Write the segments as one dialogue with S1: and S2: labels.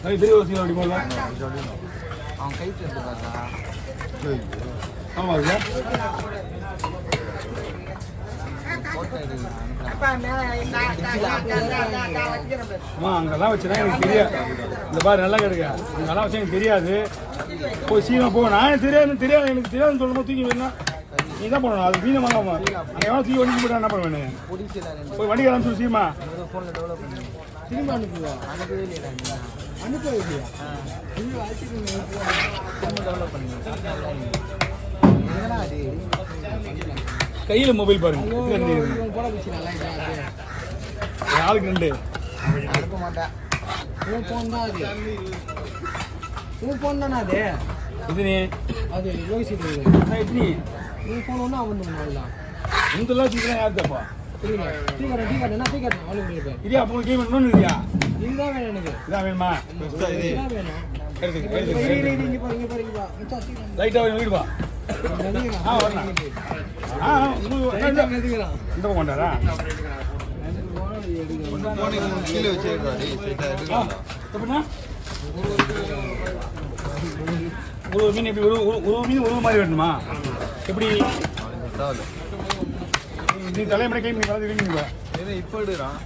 S1: பெரிய ஒரு சீலை அப்படி போடலாம்.
S2: அவன் கை சேர்த்துக்காதா?
S1: ஆமாம் இருக்கா? அங்கெல்லாம் வச்சுனா எனக்கு தெரியாது. இந்த பாரு நல்லா கிடைக்க அங்கெல்லாம் வச்சா எனக்கு தெரியாது. போய் சீனா போ. நான் தெரியாது எனக்கு தெரியாதுன்னு சொல்லும்போது தூக்கி வேணும். நீ தான் பண்ணணும். அது மீன வாங்காம அங்கே எவ்வளோ தூக்கி வண்டி போட்டா என்ன பண்ணுவேன்? போய் வண்டி கிளம்பி சீமா
S2: திரும்ப அனுப்புவா. அனுப்பவே இல்லையா? அனுப்பவே இல்லையா? டெவலப் பண்ணுங்க.
S1: கையில் மொபைல் பாருங்க. ஆளுக்கு 2
S2: அனுப்ப மாட்டேன். உன் ஃபோன் தான் அது. உன் ஃபோன் தானே அது?
S1: இது நீ
S2: அது யோசிச்சு
S1: எப்படி
S2: உன் ஃபோன் ஒன்றும் அவன் பண்ணலாம்.
S1: இந்தெல்லாம் சீக்கிரம் யார் தப்பா?
S2: புரியல. டீ கார்டு அவ்வளோ இருப்பேன்.
S1: இல்லையா அப்போ கேம் பண்ணணும் இல்லையா?
S2: இதுதான் வேணும் எனக்கு.
S1: இதான் வேணுமா?
S2: இதுதான் வேணும்.
S1: லைட்டாக வீடுப்பா. வரலாம். இந்த பக்கம் கொண்டாரா? ஒரு மீன் எப்படி ஒரு மீன் ஒரு மாதிரி வேணுமா? எப்படி நீ தலைமுறை கை மீன் கலந்து வீங்க
S3: இப்போ எடுக்கிறான்.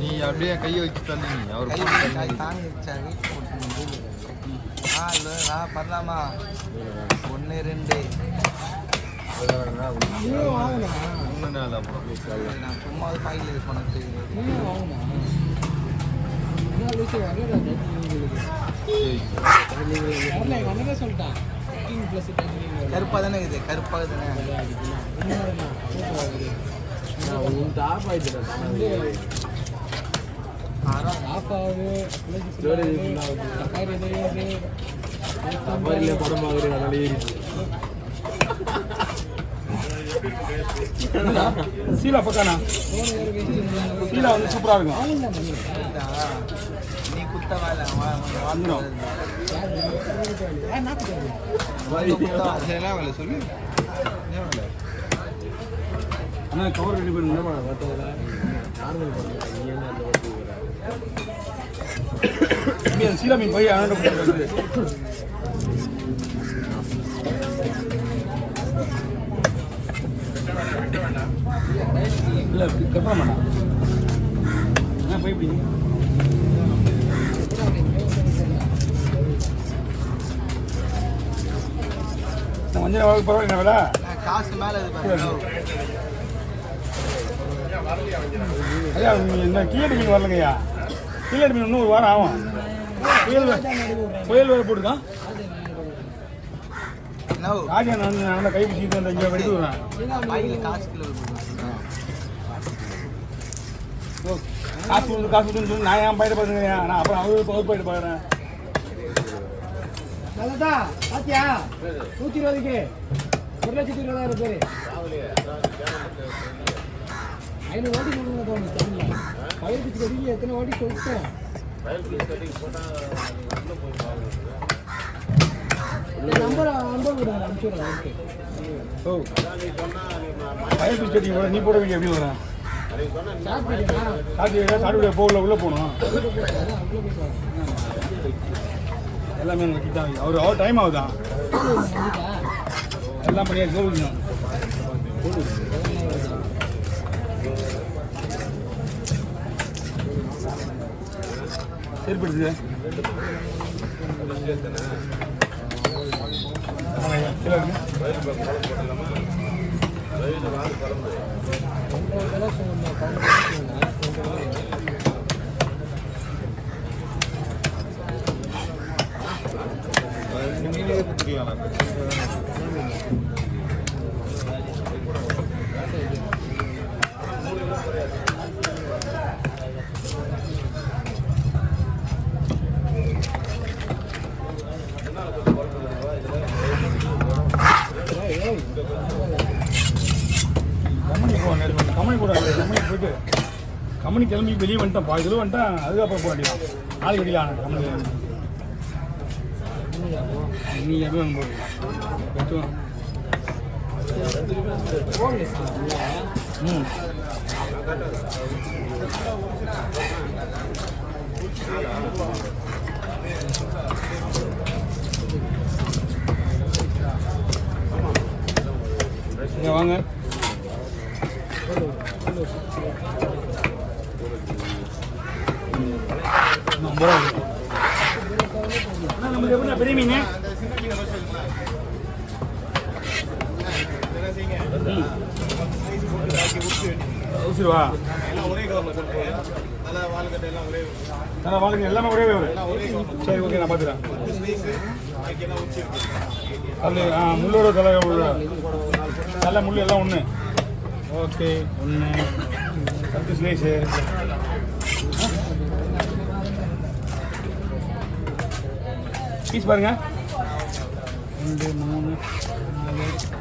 S3: நீ அப்படியே கையை வச்சு தள்ளி அவர்
S2: பண்ணலாமா? 1 2 நான் சும்மா பாயில் யூஸ் பண்ணது. சொல்லிட்டான் கருப்பாக தானே இது. கருப்பாக தானே
S1: சீலா பக்கானா? சீலா வந்து சூப்பராக இருக்கும்.
S2: நீ குத்த வேலை
S1: வந்துடும்.
S3: சொல்லு
S1: ஆனால் கவர் ரெடி பண்ணி சீலா மீன் போய் இல்லை கட்ட மாட்டான். போய் இப்படி மஞ்சள் வளர்க்கு பரவாயில்ல விலை
S2: காசு மேலே
S1: ஐயா. இந்த கீழடி மீன் வரலங்கய்யா. கீழடி மீன் இன்னும் 1 வாரம் ஆகும். புயல் வேறு போட்டுருக்கான். ராஜா நான் நல்லா கை பிடிச்சிட்டு வந்து இங்கே எடுத்து விடுறேன். காசு சொல்லி நான் ஏன் போயிட்டு பாருங்கய்யா. நான் அப்புறம் அவர் போயிட்டு பாக்குறேன்.
S2: நல்லதா பாத்தியா? 120க்கு 1,20,000 பேர் 500 ஓடி கொடுங்க தோணுது. பயிர் பிச்சு கட்டி எத்தனை ஓடி சொல்லிட்டேன். நம்பர் கொடுங்க அனுப்பிச்சுடுறேன்.
S1: ஓ பயிர் பிச்சு கட்டி நீ போட வேண்டிய எப்படி வரேன்? சாப்பிட்டு போகல உள்ளே போகணும். எல்லாமே கிட்டாங்க. அவர் டைம் ஆகுதான். எல்லாம் பண்ணியா சொல்லிக்கணும். ஏற்படுத்துது கம்பெனி கிளம்பி வெளியே வந்துட்டேன். பாதியில் வந்துட்டேன். அதுக்கப்புறம் போக வேண்டியதான். நாளைக்கு வெளியில் ஆனேன் கம்பெனி. நீ எதுவும் போடுவோம். இங்க வாங்க. நமக்கு எப்படின்னா பெரிய மீன் ஊசிடுவா நல்லா வாழுங்க எல்லாமே ஒரே வரும். சரி ஓகே நான் பார்த்துக்கிறேன். அது முள்ளோட தலை நல்ல முள் எல்லாம் ஒன்று. ஓகே ஒன்று 10 ஸ்லைஸு. பீஸ் பாருங்க. 2 3 4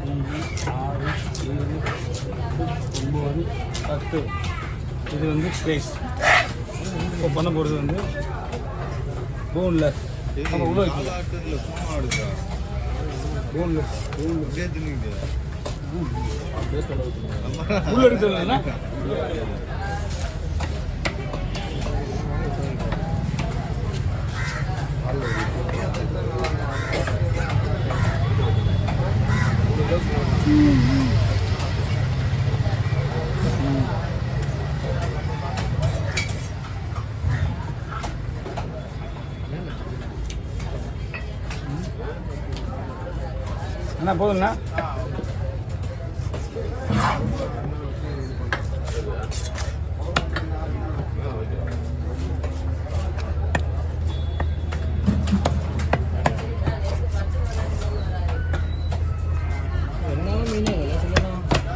S1: 5 6 7 8 9 10. இது வந்து ஸ்லைஸ். இப்போ பண்ண போகிறது வந்து போன்லெஸ். நம்ம உள்ள வைக்கலாம். போன்லெஸ் உள்ள எடுத்துருந்தா என்ன போதும்ண்ணா?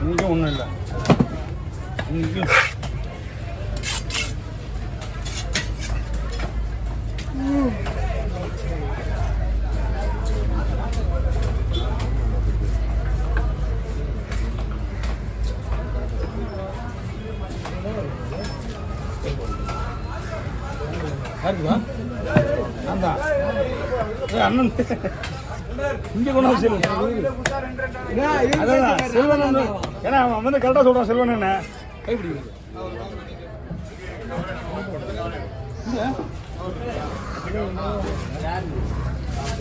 S1: இன்றைக்கும் ஒன்றும் இல்லை. இன்றைக்கும் யாருக்குதா? அதான் அண்ணன் இங்கே கொண்டு வந்து செல்வன். அதான் செல்வன் ஏன்னா அவன் வந்து கரெக்டாக சொல்கிறான். செல்வன் என்ன கைப்பிடி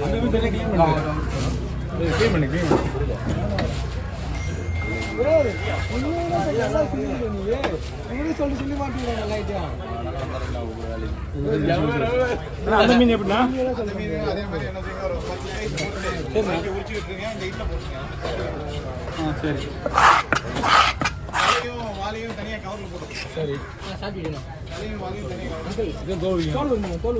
S1: அந்த வீட்டு க்ளீன் பண்ணி க்ளீன் பண்ணி க்ளீன் பண்ணி
S2: சொல்லி மாட்டீங்க.
S1: அந்த மீன் எப்படின்னா சரி சரி
S2: சாப்பிட்டு
S1: தோல்